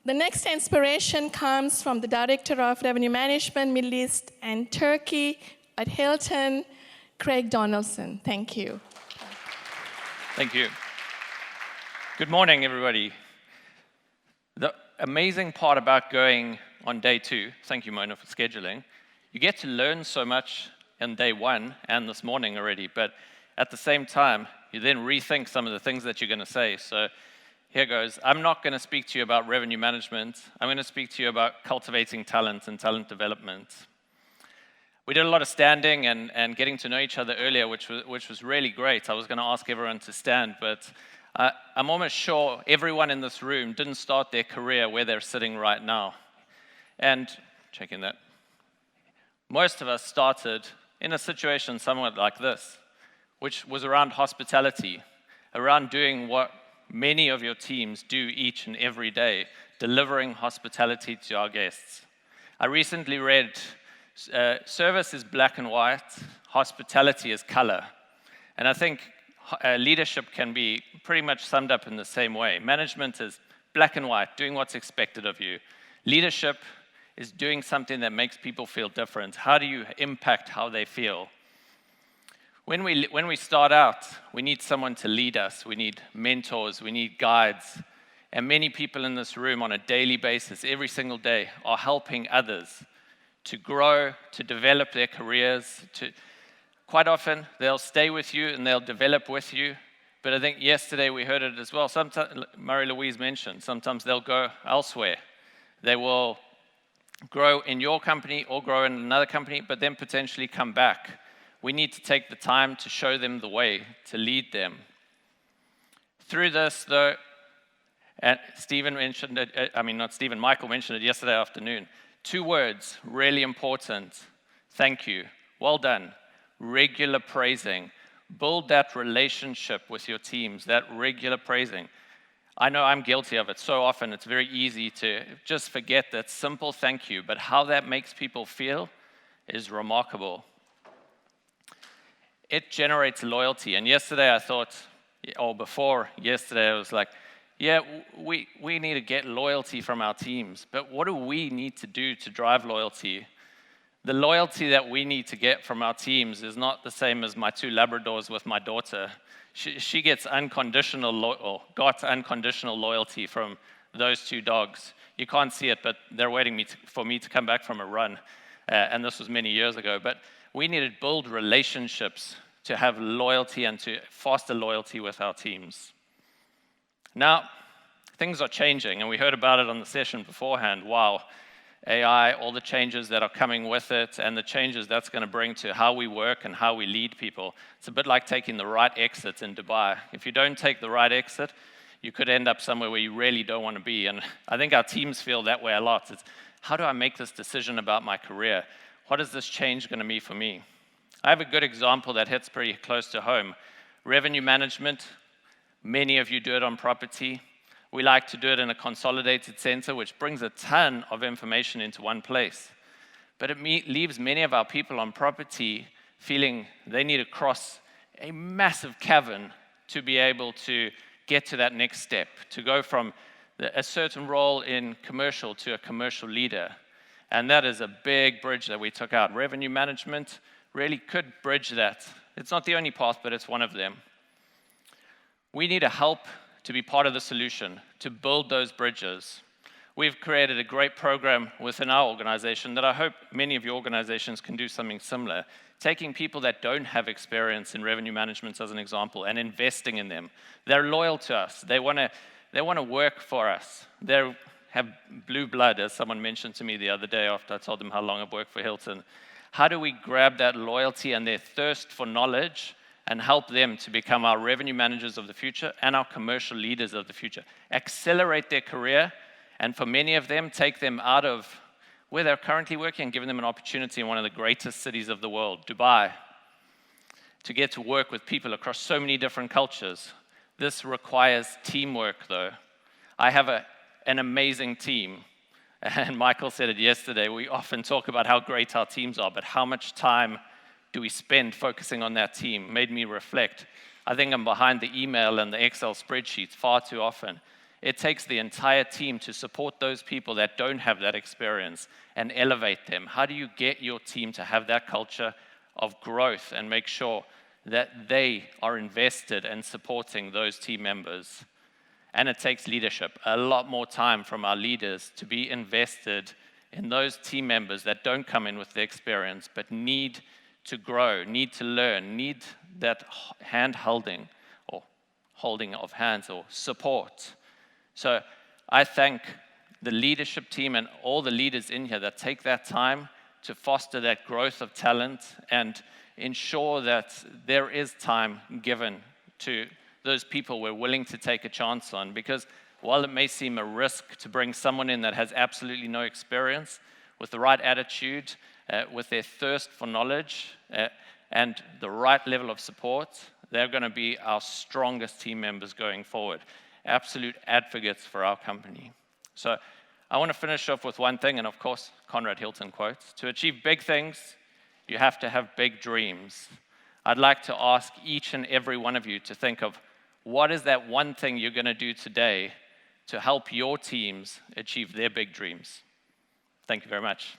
The next inspiration comes from the Director of Revenue Management, Middle East and Turkey at Hilton, Craig Donaldson. Thank you. Thank you. Good morning, everybody. The amazing part about going on day 2, thank you, Mona, for scheduling, you get to learn so much on day 1 and this morning already, but at the same time, you then rethink some of the things that you're going to say. So here goes. I'm not going to speak to you about revenue management. I'm going to speak to you about cultivating talent and talent development. We did a lot of standing and getting to know each other earlier, which was really great. I was going to ask everyone to stand, but I'm almost sure everyone in this room didn't start their career where they're sitting right now. And checking that. Most of us started in a situation somewhat like this, which was around hospitality, around doing what many of your teams do each and every day, delivering hospitality to our guests. I recently read, service is black and white, hospitality is color. And I think leadership can be pretty much summed up in the same way. Management is black and white, doing what's expected of you. Leadership is doing something that makes people feel different. How do you impact how they feel? When we start out, we need someone to lead us. We need mentors, we need guides. And many people in this room on a daily basis, every single day, are helping others to grow, to develop their careers. Quite often, they'll stay with you and they'll develop with you. But I think yesterday we heard it as well. Sometimes, Marie-Louise mentioned, sometimes they'll go elsewhere. They will grow in your company or grow in another company, but then potentially come back. We need to take the time to show them the way, to lead them. Through this, though, and Michael mentioned it yesterday afternoon. 2 words, really important. Thank you. Well done. Regular praising. Build that relationship with your teams, that regular praising. I know I'm guilty of it so often. It's very easy to just forget that simple thank you, but how that makes people feel is remarkable. It generates loyalty. And yesterday I thought, or before yesterday, I was like, yeah, we need to get loyalty from our teams, but what do we need to do to drive loyalty? The loyalty that we need to get from our teams is not the same as my 2 Labradors with my daughter. She gets got unconditional loyalty from those 2 dogs. You can't see it, but they're waiting for me to come back from a run. And this was many years ago. But we need to build relationships to have loyalty and to foster loyalty with our teams. Now, things are changing, and we heard about it on the session beforehand. Wow, AI, all the changes that are coming with it, and the changes that's going to bring to how we work and how we lead people. It's a bit like taking the right exit in Dubai. If you don't take the right exit, you could end up somewhere where you really don't want to be. And I think our teams feel that way a lot. It's, how do I make this decision about my career? What is this change going to be for me? I have a good example that hits pretty close to home. Revenue management, many of you do it on property. We like to do it in a consolidated center, which brings a ton of information into one place. But it leaves many of our people on property feeling they need to cross a massive cavern to be able to get to that next step, to go from a certain role in commercial to a commercial leader. And that is a big bridge that we took out. Revenue management really could bridge that. It's not the only path, but it's one of them. We need to help to be part of the solution, to build those bridges. We've created a great program within our organization that I hope many of your organizations can do something similar, taking people that don't have experience in revenue management as an example and investing in them. They're loyal to us. They want to work for us. They have blue blood, as someone mentioned to me the other day after I told them how long I've worked for Hilton. How do we grab that loyalty and their thirst for knowledge and help them to become our revenue managers of the future and our commercial leaders of the future? Accelerate their career, and for many of them, take them out of where they're currently working and giving them an opportunity in one of the greatest cities of the world, Dubai, to get to work with people across so many different cultures. This requires teamwork, though. I have an amazing team, and Michael said it yesterday. We often talk about how great our teams are, but how much time do we spend focusing on that team? Made me reflect. I think I'm behind the email and the Excel spreadsheets far too often. it takes the entire team to support those people that don't have that experience and elevate them. How do you get your team to have that culture of growth and make sure that they are invested in supporting those team members? And it takes leadership, a lot more time from our leaders to be invested in those team members that don't come in with the experience, but need to grow, need to learn, need that hand-holding or holding of hands or support. So I thank the leadership team and all the leaders in here that take that time to foster that growth of talent and ensure that there is time given to those people we're willing to take a chance on. Because while it may seem a risk to bring someone in that has absolutely no experience, with the right attitude, with their thirst for knowledge, and the right level of support, they're going to be our strongest team members going forward. Absolute advocates for our company. So I want to finish off with one thing, and of course, Conrad Hilton quotes, "To achieve big things, you have to have big dreams." I'd like to ask each and every one of you to think of what is that one thing you're going to do today to help your teams achieve their big dreams. Thank you very much.